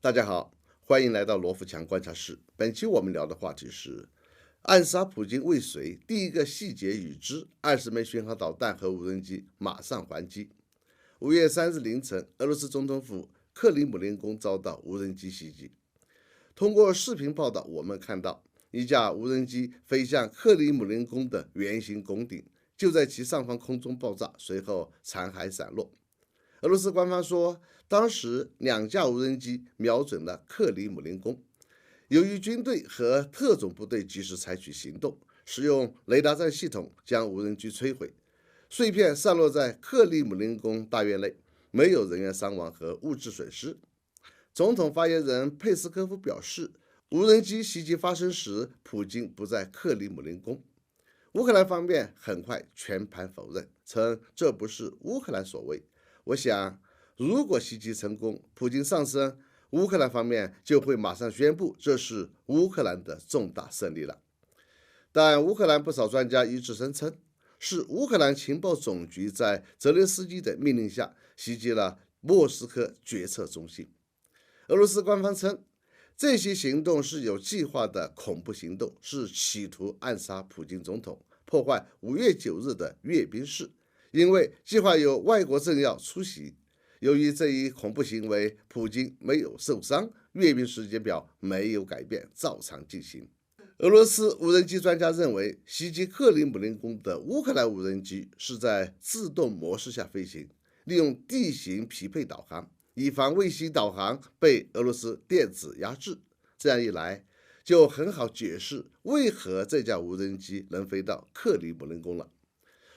大家好，欢迎来到罗富强观察室。本期我们聊的话题是暗杀普京未遂，第一个细节已知，20枚巡航导弹和无人机马上还击。5月3日凌晨，俄罗斯总统府克里姆林宫遭到无人机袭击。通过视频报道，我们看到一架无人机飞向克里姆林宫的圆形拱顶，就在其上方空中爆炸，随后残骸散落。俄罗斯官方说，当时2架无人机瞄准了克里姆林宫。由于军队和特种部队及时采取行动，使用雷达站系统将无人机摧毁，碎片散落在克里姆林宫大院内，没有人员伤亡和物质损失。总统发言人佩斯科夫表示，无人机袭击发生时，普京不在克里姆林宫。乌克兰方面很快全盘否认，称这不是乌克兰所为。我想，如果袭击成功，普京上升，乌克兰方面就会马上宣布这是乌克兰的重大胜利了。但乌克兰不少专家一致声称，是乌克兰情报总局在泽连斯基的命令下袭击了莫斯科决策中心。俄罗斯官方称，这些行动是有计划的恐怖行动，是企图暗杀普京总统，破坏5月9日的阅兵式。因为计划有外国政要出席，由于这一恐怖行为，普京没有受伤，阅兵时间表没有改变，照常进行。俄罗斯无人机专家认为，袭击克里姆林宫的乌克兰无人机是在自动模式下飞行，利用地形匹配导航，以防卫星导航被俄罗斯电子压制。这样一来，就很好解释为何这架无人机能飞到克里姆林宫了。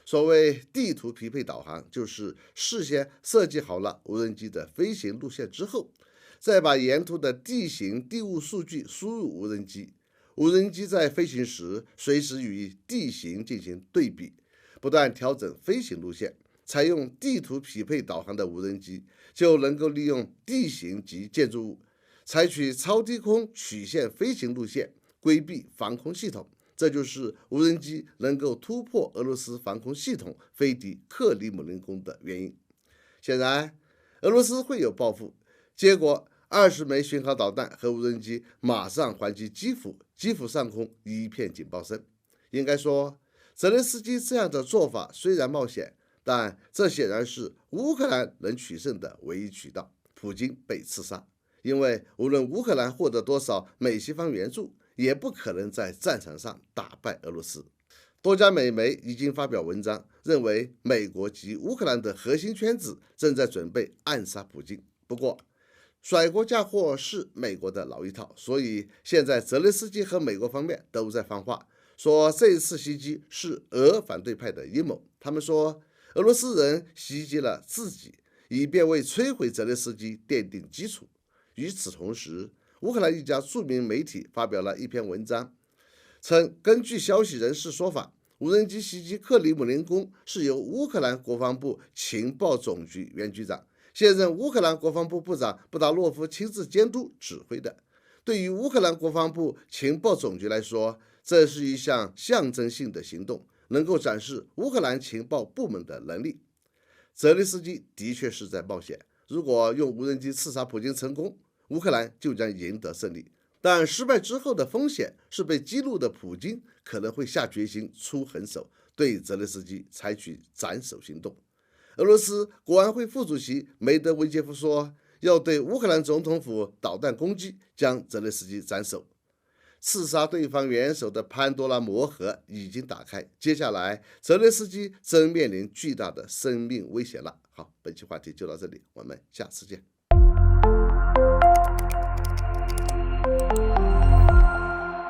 所谓地图匹配导航，就是事先设计好了无人机的飞行路线之后，再把沿途的地形地物数据输入无人机。无人机在飞行时，随时与地形进行对比，不断调整飞行路线。采用地图匹配导航的无人机，就能够利用地形及建筑物，采取超低空曲线飞行路线，规避防空系统。这就是无人机能够突破俄罗斯防空系统飞抵克里姆林宫的原因。显然，俄罗斯会有报复，结果20枚巡航导弹和无人机马上还击基辅，基辅上空一片警报声。应该说，泽连斯基这样的做法虽然冒险，但这显然是乌克兰能取胜的唯一渠道。普京被刺杀，因为无论乌克兰获得多少美西方援助，也不可能在战场上打败俄罗斯。多家美媒已经发表文章，认为美国及乌克兰的核心圈子正在准备暗杀普京。不过，甩锅嫁祸是美国的老一套，所以现在泽连斯基和美国方面都在放话，说这一次袭击是俄反对派的阴谋。他们说，俄罗斯人袭击了自己，以便为摧毁泽连斯基奠定基础。与此同时，乌克兰一家著名媒体发表了一篇文章，称根据消息人士说法，无人机袭击克里姆林宫是由乌克兰国防部情报总局原局长、现任乌克兰国防部部长布达洛夫亲自监督指挥的。对于乌克兰国防部情报总局来说，这是一项象征性的行动，能够展示乌克兰情报部门的能力。泽连斯基的确是在冒险，如果用无人机刺杀普京成功，乌克兰就将赢得胜利，但失败之后的风险是被激怒的普京可能会下决心出狠手，对泽连斯基采取斩首行动。俄罗斯国安会副主席梅德韦杰夫说，要对乌克兰总统府导弹攻击，将泽连斯基斩首。刺杀对方元首的潘多拉魔盒已经打开，接下来泽连斯基真面临巨大的生命危险了。好，本期话题就到这里，我们下次见。